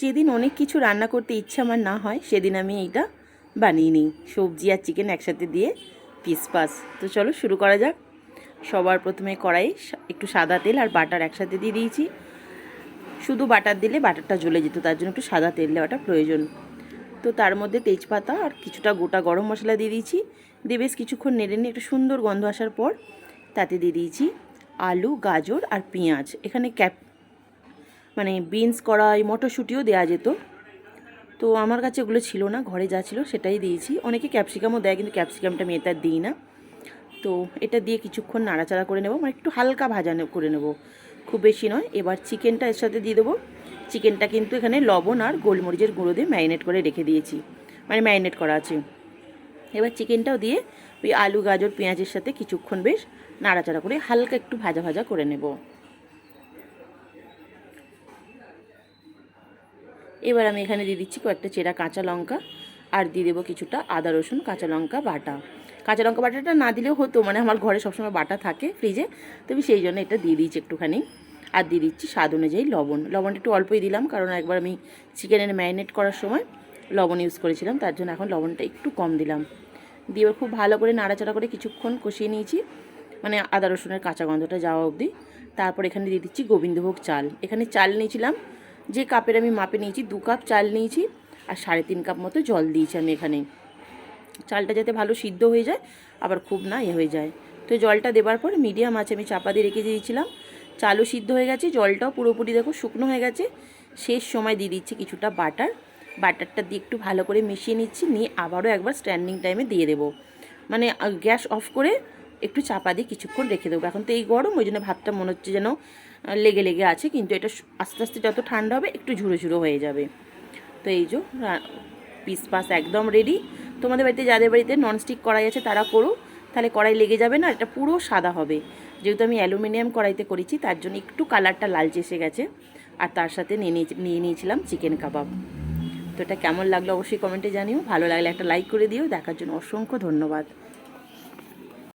যেদিন অনেক কিছু রান্না করতে ইচ্ছা আমার না হয় সেদিন আমি এইটা বানিয়ে নিই, সবজি আর চিকেন একসাথে দিয়ে পিস পাস। তো চলো শুরু করা যাক। সবার প্রথমে কড়াই একটু সাদা তেল আর বাটার একসাথে দিয়ে দিয়েছি। শুধু বাটার দিলে বাটারটা জ্বলে যেত, তার জন্য একটু সাদা তেল দেওয়াটা প্রয়োজন। তো তার মধ্যে তেজপাতা আর কিছুটা গোটা গরম মশলা দিয়ে দিয়েছি। দিয়ে বেশ কিছুক্ষণ নেড়ে নিয়ে একটু সুন্দর গন্ধ আসার পর তাতে দিয়ে দিয়েছি আলু, গাজর আর পেঁয়াজ। এখানে মানে বিনস, কড়াই, মটরশুঁটিও দেওয়া যেত, তো আমার কাছে ওগুলো ছিল না, ঘরে যা ছিল সেটাই দিয়েছি। অনেকে ক্যাপসিকামও দেয়, কিন্তু ক্যাপসিকামটা আমি এটা দিই না। তো এটা দিয়ে কিছুক্ষণ নাড়াচাড়া করে নেব, মানে একটু হালকা ভাজা করে নেব, খুব বেশি নয়। এবার চিকেনটা এর সাথে দিয়ে দেবো। চিকেনটা কিন্তু এখানে লবণ আর গোলমরিচের গুঁড়ো দিয়ে ম্যারিনেট করে রেখে দিয়েছি, মানে ম্যারিনেট করা আছে। এবার চিকেনটাও দিয়ে ওই আলু, গাজর, পেঁয়াজের সাথে কিছুক্ষণ বেশ নাড়াচাড়া করে হালকা একটু ভাজা ভাজা করে নেব। এবার আমি এখানে দিয়ে দিচ্ছি কয়েকটা চেরা কাঁচা লঙ্কা, আর দিয়ে দেবো কিছুটা আদা, রসুন, কাঁচা লঙ্কা বাটা। কাঁচা লঙ্কা বাটাটা না দিলেও হতো, মানে আমার ঘরে সবসময় বাটা থাকে ফ্রিজে, তো আমি সেই জন্য এটা দিয়ে দিয়েছি একটুখানি। আর দিয়ে দিচ্ছি স্বাদ অনুযায়ী লবণ। লবণটা একটু অল্পই দিলাম, কারণ একবার আমি চিকেনের ম্যারিনেট করার সময় লবণ ইউজ করেছিলাম, তার জন্য এখন লবণটা একটু কম দিলাম। দিয়ে এবার খুব ভালো করে নাড়াচাড়া করে কিছুক্ষণ কষিয়ে নিয়েছি, মানে আদা রসুনের কাঁচা গন্ধটা যাওয়া অবধি। তারপর এখানে দিয়ে দিচ্ছি গোবিন্দভোগ চাল। এখানে চাল নিয়েছিলাম, যে কাপের আমি মাপে নিয়েছি 2 কাপ চাল নিয়েছি, আর 3.5 কাপ মতো জল দিয়েছি আমি এখানে। চালটা যাতে ভালো সিদ্ধ হয়ে যায়, আবার খুব না হয়ে যায়। তো জলটা দেওয়ার পর মিডিয়াম আঁচে আমি চাপা দিয়ে রেখে দিয়েছিলাম। চালও সিদ্ধ হয়ে গেছে, জলটাও পুরোপুরি দেখো শুকনো হয়ে গেছে। শেষ সময় দিয়ে দিচ্ছি কিছুটা বাটারটা দিয়ে একটু ভালো করে মিশিয়ে নিচ্ছি, নিয়ে আবারও একবার স্ট্যান্ডিং টাইমে দিয়ে দেবো, মানে গ্যাস অফ করে একটু চাপা দিয়ে কিছুক্ষণ রেখে দেবো। এখন তো এই গরম, ওই জন্য ভাতটা মনে হচ্ছে যেন লেগে লেগে আছে, কিন্তু এটা আস্তে আস্তে যত ঠান্ডা হবে একটু ঝুরো ঝুরো হয়ে যাবে। তো এই যে পিস পাস একদম রেডি। তোমাদের বাড়িতে, যাদের বাড়িতে ননস্টিক কড়াই আছে তারা করো, তাহলে কড়াই লেগে যাবে না, এটা পুরো সাদা হবে। যেহেতু আমি অ্যালুমিনিয়াম কড়াইতে করেছি, তার জন্য একটু কালারটা লালচে এসে গেছে। আর তার সাথে নিয়ে নিয়েছিলাম চিকেন কাবাব। তো এটা কেমন লাগলো অবশ্যই কমেন্টে জানিও। ভালো লাগলে একটা লাইক করে দিও। দেখার জন্য অসংখ্য ধন্যবাদ।